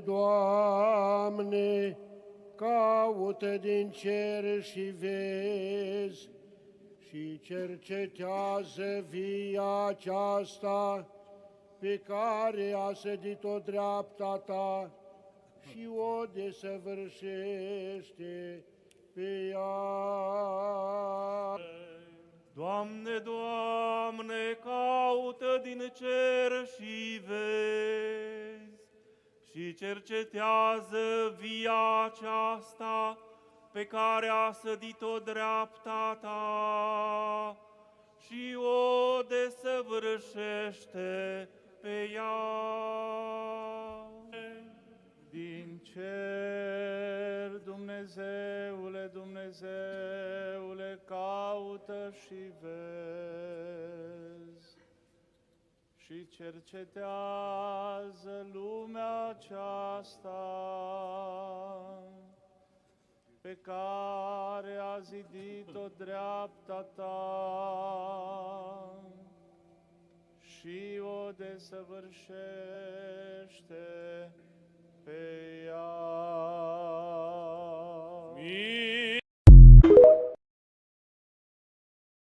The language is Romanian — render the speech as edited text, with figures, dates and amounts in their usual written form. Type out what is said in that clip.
Doamne, caută din cer și vezi și cercetează via aceasta pe care a sădit-o dreapta ta și o desăvârșește pe ea. Doamne, Doamne, caută din cer și vezi și cercetează via aceasta pe care a sădit-o dreapta ta și o desăvârșește pe ea. Din cer, Dumnezeule, Dumnezeule, caută și vezi și cercetează lumea aceasta pe care a zidit-o dreapta ta și o desăvârșește pe ea.